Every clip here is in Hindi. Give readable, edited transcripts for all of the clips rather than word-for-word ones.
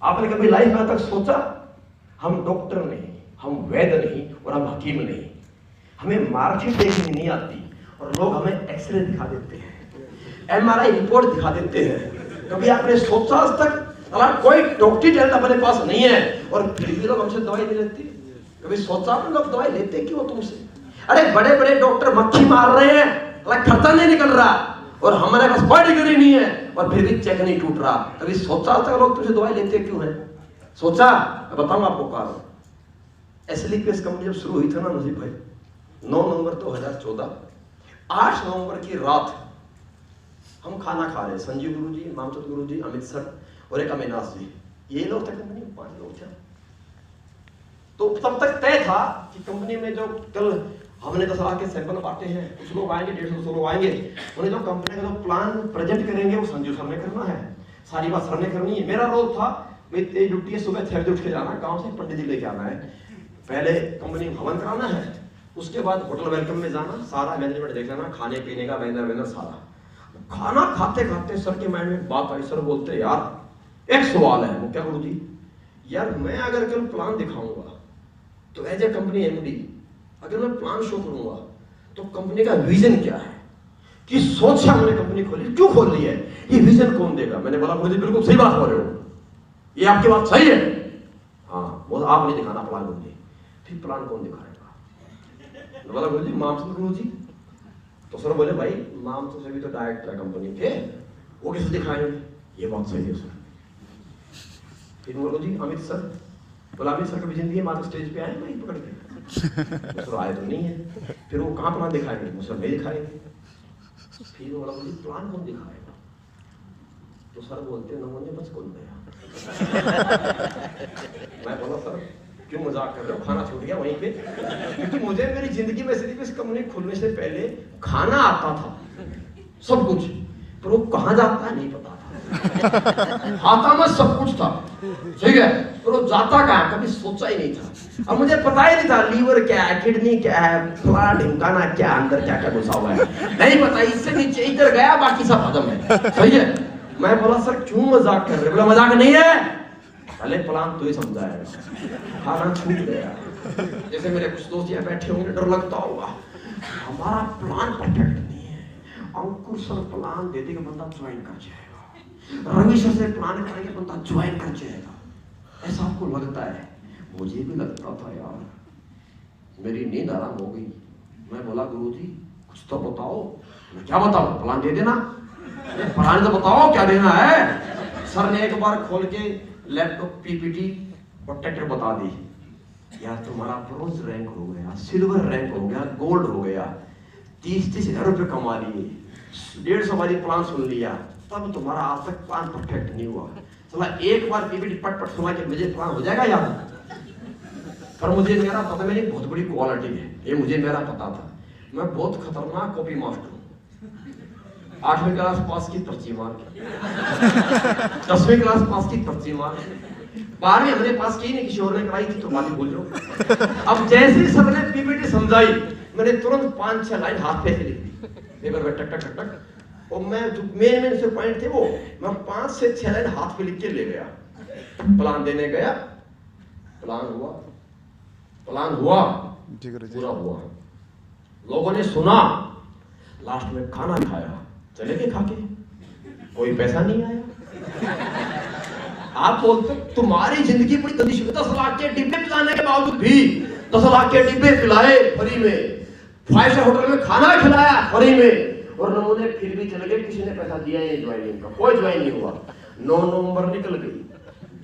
आपने कभी लाइफ में तक सोचा? हम डॉक्टर नहीं, हम वैद्य नहीं और हम हकीम नहीं, हमें मार्कशीट देखनी नहीं आती और लोग हमें एक्सरे दिखा देते हैं, MRI रिपोर्ट दिखा देते हैं। कभी आपने सोचा आज तक कोई डॉक्टरी टैलेंट अपने पास नहीं है और फिर भी लोग हमसे दवाई नहीं लेते? कभी सोचा आपने लोग दवाई लेते क्यों तुमसे? अरे बड़े बड़े डॉक्टर मक्खी मार रहे हैं, खर्चा नहीं निकल रहा और हमारे पास कोई डिग्री नहीं है और फिर भी चेक नहीं टूट रहा। कभी सोचा आज तक लोग तुमसे दवाई लेते क्यों है? सोचा? बताऊं आपको कारण। एसलीपीएस कंपनी जब शुरू हुई थी ना नजीब भाई, 9 नवंबर 2014, 8 नवंबर की रात हम खाना खा रहे, संजीव गुरु जी, मामचंद गुरु जी, अमित सर और एक अविनाश जी, ये लोग थे कंपनी में, 5 लोग थे। तो तब तक तय था कि कंपनी में जो कल हमने 10 लाख के सैंपल बांटे हैं, कुछ लोग आएंगे, 150 लोग आएंगे, उन्हें जो कंपनी का जो प्लान प्रेजेंट करेंगे वो संजीव सर ने करना है, सारी बात सर ने करनी है। मेरा रोल था, मेरी तेज ड्यूटी है, सुबह 6 बजे उठ के जाना, गाँव से पंडित जी लेके आना है, पहले कंपनी में हवन कराना है, उसके बाद होटल वेलकम में जाना, सारा मैनेजमेंट देख लेना, खाने पीने का वेंडर सारा। खाना खाते खाते सर के माइंड में बात आई, सर बोलते यार एक सवाल है। वो क्या गुरु जी? यार मैं अगर कल प्लान दिखाऊंगा तो एज ए कंपनी एमडी अगर मैं प्लान शो करूंगा तो कंपनी का विजन क्या है, कि सोचा हमने कंपनी खोली, क्यों खोल ली है, ये विजन कौन देगा? मैंने बोला गुरु जी बिल्कुल सही बात बोल रहे हो, ये आपकी बात सही है। हाँ बोला आप नहीं दिखाना प्लान गुरु जी। फिर प्लान कौन दिखाएगा? बोला गुरु जी मामचंद गुरु जी। तो सर बोले भाई मामचंद से भी तो डायरेक्टर है कंपनी के, वो कैसे दिखाएंगे? ये बात सही है सर। फिर बोलो जी अमित सर। बोला अमित सर कभी जिंदगी में स्टेज पे आए नहीं पकड़ के? सर आए तो नहीं है। फिर वो कहाँ प्लान दिखाएंगे? वो सर नहीं दिखाएंगे। फिर बोला मुझे प्लान कौन दिखाएगा? तो सर बोलते नमूने बस कौन गया। मैं बोला सर क्यों मजाक कर रहे हो, खाना छूट गया वहीं पे, क्योंकि मुझे मेरी जिंदगी में सिर्फ इस कंपनी खुलने से पहले खाना आता था सब कुछ, पर वो कहाँ जाता है नहीं पता था। आता में सब कुछ था, ठीक है, पर वो जाता कहाँ कभी सोचा ही नहीं था। अब मुझे पता ही नहीं था लीवर क्या है, किडनी क्या है, फला ढिमकाना क्या, अंदर क्या क्या घुसा हुआ है नहीं पता। इससे नीचे इधर गया बाकी सब हजम है, सही है। मैं बोला सर क्यों मजाक कर रहे? बोला मजाक नहीं है, पहले प्लान तो ही समझाएगा, खाना छूट गया। जैसे मेरे कुछ दोस्त यहाँ बैठे होंगे, डर लगता होगा हमारा प्लान परफेक्ट नहीं है, अंकुर सर प्लान दे देंगे बंदा ज्वाइन कर जाएगा, रवि सर से प्लान करेंगे बंदा ज्वाइन कर जाएगा, ऐसा आपको लगता है? मुझे भी लगता था यार। मेरी नींद आराम हो गई। मैं बोला गुरुजी कुछ तो बताओ। मैं क्या बताऊं, प्लान दे देना, प्लान तो बताओ क्या देना है। सर ने एक बार खोल के लैपटॉप पीपीटी और ट्रैक्टर बता दी। यार तुम्हारा ब्रोंज रैंक हो गया, सिल्वर रैंक हो गया, गोल्ड हो गया, 30-30 हजार रुपये कमा लिए, 150 बारी प्लान सुन लिया, तब तुम्हारा आज तक प्लान परफेक्ट नहीं हुआ। चला एक बार पीपीटी पट पट सुना के मुझे प्लान हो जाएगा यार। पर मुझे मेरा पता, मेरी बहुत बड़ी क्वालिटी है ये, मुझे मेरा पता था। मैं बहुत खतरनाक कॉपी मास्टर हूँ। 8वीं क्लास पास की पर्ची मार के, 10वीं क्लास पास की पर्ची मार के, 12वीं हमने पास की नहीं, किसी और ने कराई थी तो बात भूल जाओ। अब जैसे ही सबने पीपीटी समझाई, मैंने तुरंत 5-6 लाइन हाथ पे लिख दी पेपर में, टक टक टक टक। और मैं जो मेन से पॉइंट थे वो मैं 5 से 6 लाइन हाथ पे लिख के ले गया। प्लान देने गया, प्लान हुआ, प्लान हुआ, पूरा हुआ। लोगों ने सुना, लास्ट में खाना खाया, चले गए खा के, कोई पैसा नहीं आया। आप बोलते तुम्हारी जिंदगी बड़ी गंदी। 10 लाख के डिब्बे पिलाने के बावजूद भी, 10 लाख के डिब्बे पिलाए फ्री में, 5 स्टार होटल में खाना खिलाया फ्री में, और नमूने फिर भी चले गए, किसी ने पैसा दिया ही ज्वाइनिंग का, कोई ज्वाइन नहीं हुआ। 9 नवंबर निकल गई,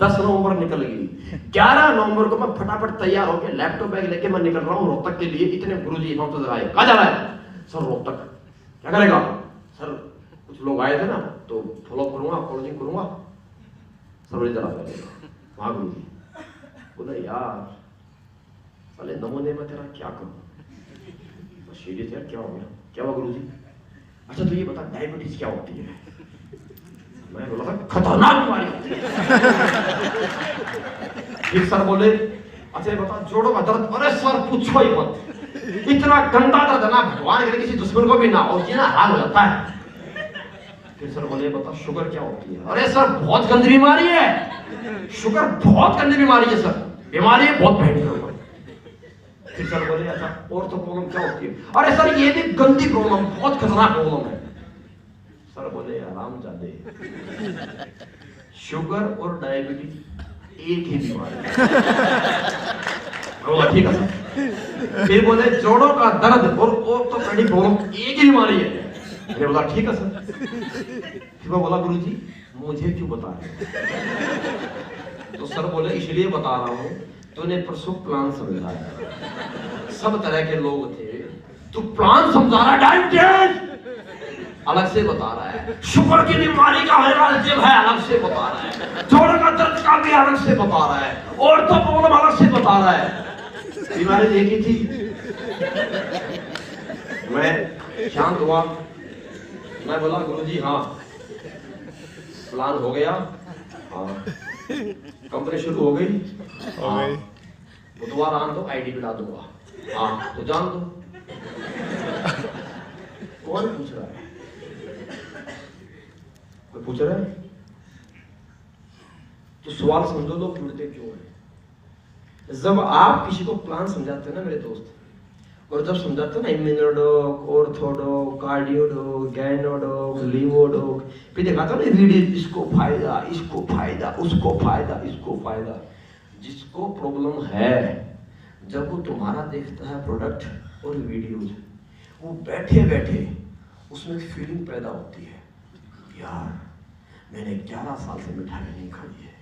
10 नवंबर निकल गई, 11 नवंबर को मैं फटाफट तैयार होकर लैपटॉप बैग लेके मैं निकल रहा हूँ रोहतक के लिए। इतने गुरुजी हम तो आए, कहाँ जा रहा है? सर रोहतक। क्या करेगा सर? कुछ लोग आए थे ना तो फॉलो करूंगा, कॉलेजिंग करूंगा। सर बड़ी तरह वहां गुरुजी बोला यार साले नमूने में तेरा क्या करूं? सीरियस यार क्या हो गया? क्या हुआ गुरुजी? अच्छा तो ये बता डायबिटीज क्या होती है? मैं बोला खतरनाक बीमारी होती है। फिर सर बोले अच्छा बता जोड़ों का दर्द? अरे सर पूछो ही मत, इतना गंदा दर्द ना भगवान करे किसी दुश्मन को भी ना हो, जीना हाल हो जाता है। फिर सर बोले बता शुगर क्या होती है? अरे सर बहुत गंदी बीमारी है। शुगर बहुत गंदी बीमारी है सर, बीमारी है बहुत भयंकर। फिर सर बोले अच्छा और तो प्रॉब्लम क्या होती है? अरे सर ये भी गंदी प्रॉब्लम, बहुत खतरनाक प्रॉब्लम है। सर बोले आराम जादे, शुगर और डायबिटीज एक ही बीमारी है। बोला ठीक है सर। फिर बोले जोड़ों का दर्द और ऑर्थोपेडिक प्रॉब्लम एक ही बीमारी है। मैंने बोला ठीक है सर। फिर मैं बोला गुरुजी मुझे क्यों बता रहे? तो सर बोले इसलिए बता रहा हूँ, तूने परसों प्लान समझाया, सब तरह के लोग थे, तू प्लान समझा रहा है, डायबिटीज अलग से बता रहा है, शुगर की बीमारी का इलाज है अलग से बता रहा है, जोड़ों का दर्द का भी अलग से बता रहा है, और तो प्रॉब्लम अलग से बता रहा है। बीमारी एक ही थी। मैं शांत हुआ, मैं बोला गुरुजी हाँ प्लान हो गया, हाँ कंपनी शुरू हो गई, हाँ बुधवार आन दो आईडी बिठा दूंगा, हाँ तो जान दो। कौन पूछ रहा है? कोई पूछ रहा है? तो सवाल समझो लोग जुड़ते क्यों है। जब आप किसी को प्लान समझाते हैं ना मेरे दोस्त, और जब समझाते हैं ना इम्यूनोडॉक, ऑर्थोडॉक, कार्डियोडॉक, गायनोडॉक, लीवोडॉक, फिर दिखाता ना वीडियो, इसको फायदा, इसको फायदा, उसको फायदा, इसको फायदा। जिसको प्रॉब्लम है जब वो तुम्हारा देखता है प्रोडक्ट और वीडियोज, वो बैठे बैठे उसमें फीलिंग पैदा होती है, यार मैंने 11 साल से मिठाई नहीं खाई है,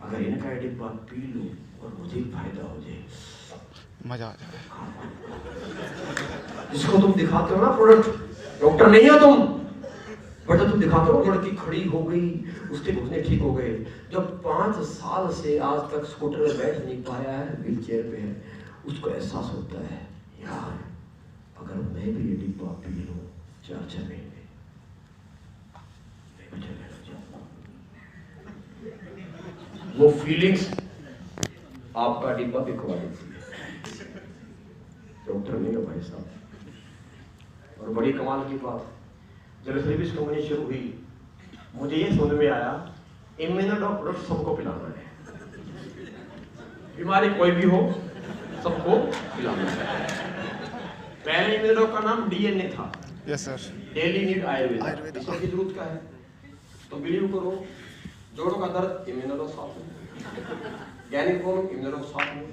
अगर इनका डिब्बा पी लूं और मुझे फायदा हो जाए, मजा आ जाए। जिसको तुम दिखाते हो ना प्रोडक्ट, डॉक्टर नहीं हो तुम, बट तुम दिखाते हो लड़की खड़ी हो गई, उसके घुटने ठीक हो गए, जब 5 साल से आज तक स्कूटर में बैठ नहीं पाया है, व्हील चेयर पे है, उसको एहसास होता है यार अगर मैं भी ये डिब्बा पी लूं 4-6 महीने, मैं भी चला जाऊंगा। वो फीलिंग्स आपका डिब्बा भी खवा देती है। डॉक्टर नहीं हो भाई साहब। और बड़ी कमाल की बात, जब सर्विस कंपनी शुरू हुई मुझे ये समझ में आया इम्यूनोडॉक प्रोडक्ट सबको पिलाना है, बीमारी कोई भी हो सबको पिलाना है। पहले इम्यूनोडॉक का नाम डीएनए था, yes sir, daily need Ayurveda, इसकी जरूरत का है। तो बिलीव करो, जोड़ों का दर्द इम्यूनोडॉक साथ में, गैनिक प्रॉब्लम इम्यूनोडॉक साथ में,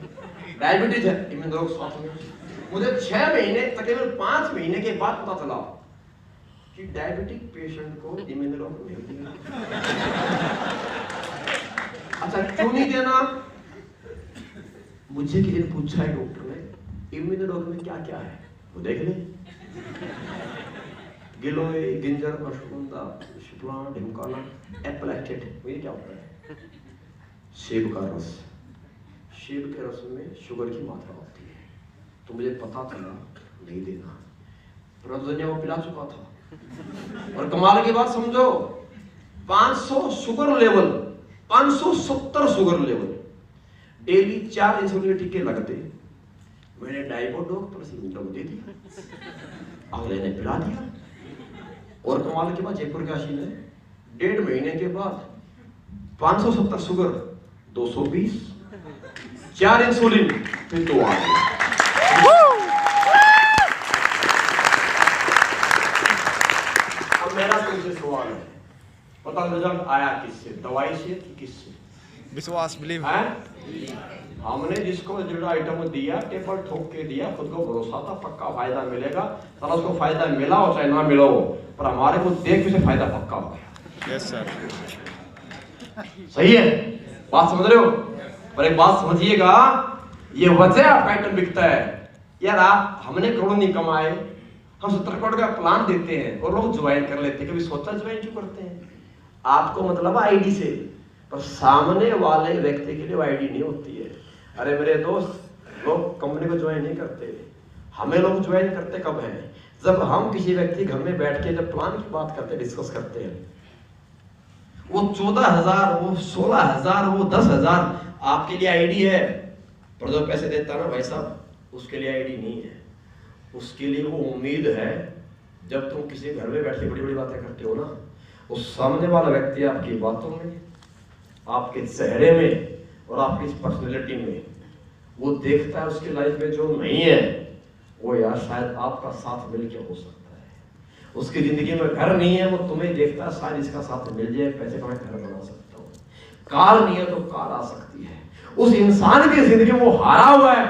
डायबिटीज है इम्यूनोडॉक साथ में। मुझे 6 महीने तकरीबन 5 महीने के बाद पता चला कि डायबिटिक पेशेंट को इम्यूनोडॉक नहीं देना। अच्छा क्यों नहीं देना? मुझे किसी ने पूछा है डॉक्टर ने इम्यूनोडॉक में क्या क्या है, वो देख ले। गिलोय, गिंजर, अश्वगंधा, शुक्लां, ढिमकाना, एप्पल एक्ट्रैक्ट, ये क्या होता है? सेब का रस, सेब के रस में शुगर की मात्रा होती है, तो मुझे पता चला नहीं देना, पर वो पिला चुका था। और कमाल की बात समझो, 500 sugar level, 570 sugar level, daily 4 insulin टीके लगते, मैंने डाइबोडोक प्लस इम्यूनोडॉक दे दिया, अगले ने पिला दिया। और कमाल के बाद जयपुर के आशी ने 1.5 महीने के बाद 570 शुगर 220, 4 इंसुलिन, फिर 2 आ गए। अब मेरा तुमसे सवाल है, पता रिजल्ट आया किससे, दवाई से कि किससे? विश्वास, बिलीव है। हमने जिसको जो आइटम दिया, टेबल ठोक के दिया, खुद को भरोसा था पक्का फायदा मिलेगा, साला उसको फायदा मिला हो चाहे ना मिला हो, पर हमारे को देख के उसे फायदा पक्का हो गया। यस सर, सही है, बात समझ रहे हो? पर एक बात समझिएगा, ये वजह आपका आइटम बिकता है यार। आप हमने करोड़ नहीं कमाए, हम 70 करोड़ का प्लान देते हैं और लोग ज्वाइन कर लेते हैं, कभी सोचा ज्वाइन क्यों करते हैं? आपको मतलब आईडी से, पर सामने वाले व्यक्ति के लिए आईडी नहीं होती है। अरे मेरे दोस्त, लोग कंपनी को ज्वाइन नहीं करते, हमें लोग ज्वाइन करते कब है? जब हम किसी व्यक्ति घर में बैठ के जब प्लान की बात करते, डिस्कस करते हैं, वो 14,000, वो 16,000, वो 10,000 आपके लिए आईडी है, पर जो पैसे देता ना भाई साहब, उसके लिए आईडी नहीं है। उसके लिए वो उम्मीद है, जब तुम किसी घर में बैठ के बड़ी बड़ी बातें करते हो ना, उस सामने वाला व्यक्ति आपकी बातों में, आपके चेहरे में और आपकी पर्सनैलिटी में। वो देखता है उसकी लाइफ में जो नहीं है वो यार शायद आपका साथ मिलके हो सकता है। उसकी जिंदगी में घर नहीं है, वो तुम्हें देखता है शायद इसका साथ मिल जाए, पैसे का मैं घर बना सकता हूँ। कार नहीं है तो कार आ सकती है। उस इंसान की जिंदगी में वो हारा हुआ है,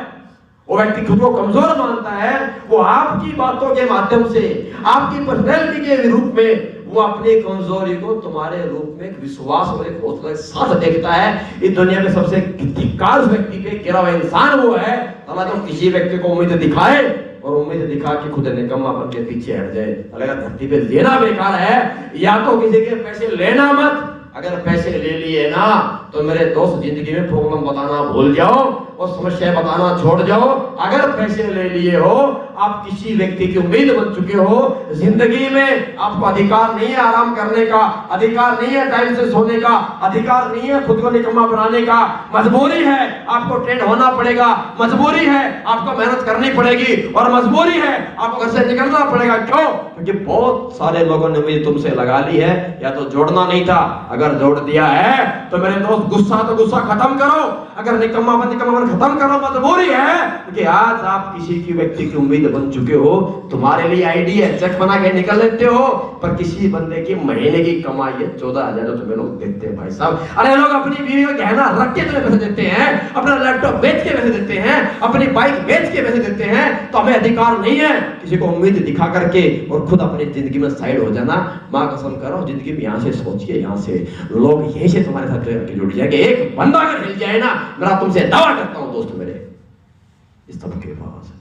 वो व्यक्ति खुद को कमजोर मानता है, वो आपकी बातों के माध्यम से, आपकी पर्सनैलिटी के रूप में वो अपनी कमजोरी को तुम्हारे रूप में एक विश्वास और एक हौसले के साथ देखता है। इस दुनिया में सबसे धिक्कार व्यक्ति पे गिरा हुआ इंसान वो है अल्लाह तो किसी व्यक्ति को उम्मीद दिखाए और उम्मीद दिखा के खुद निकम्मा बन के पीछे हट जाए। अगर धरती पे लेना बेकार है, या तो किसी के पैसे लेना मत। अगर पैसे ले लिए ना तो मेरे दोस्त जिंदगी में प्रॉब्लम बताना भूल जाओ और समस्या बताना छोड़ जाओ। अगर पैसे ले लिए हो, आप किसी व्यक्ति की उम्मीद बन चुके हो, जिंदगी में आपको अधिकार नहीं है आराम करने का, अधिकार नहीं है टाइम से सोने का, अधिकार नहीं है खुद को निकम्मा बनाने का। मजबूरी है आपको ट्रेंड होना पड़ेगा, मजबूरी है आपको मेहनत करनी पड़ेगी और मजबूरी है आपको घर से निकलना पड़ेगा। क्यों? क्योंकि बहुत सारे लोगों ने उम्मीद तुमसे लगा ली है, या तो जोड़ना नहीं था, अगर जोड़ दिया है तो मेरे दोस्त गुस्सा तो गुस्सा खत्म करो, अगर निकम्मापन खत्म करो। मजबूरी है क्योंकि आज आप किसी की व्यक्ति की उम्मीद बन चुके हो। तुम्हारे लिए आईडी है, चेक बना के निकल लेते हो, पर किसी बंदे की महीने की कमाई है 14,000 जो तुम्हें लोग देते हैं। भाई साहब, अरे लोग अपनी बीवी का गहना रख के तुम्हें पैसे देते हैं, अपना लैपटॉप बेच के पैसे देते हैं, अपनी बाइक बेच के पैसे देते हैं, तो हमें अधिकार नहीं है किसी को उम्मीद दिखा करके और खुद अपनी जिंदगी में साइड हो जाना। मां कसम करो, जिंदगी में यहाँ से सोचिए, यहाँ से लोग यहीं से तुम्हारे साथ जुड़ जाएंगे। एक बंदा अगर हिल जाए ना, मेरा तुमसे दावा करता हूं दोस्त मेरे, इस तबके के पास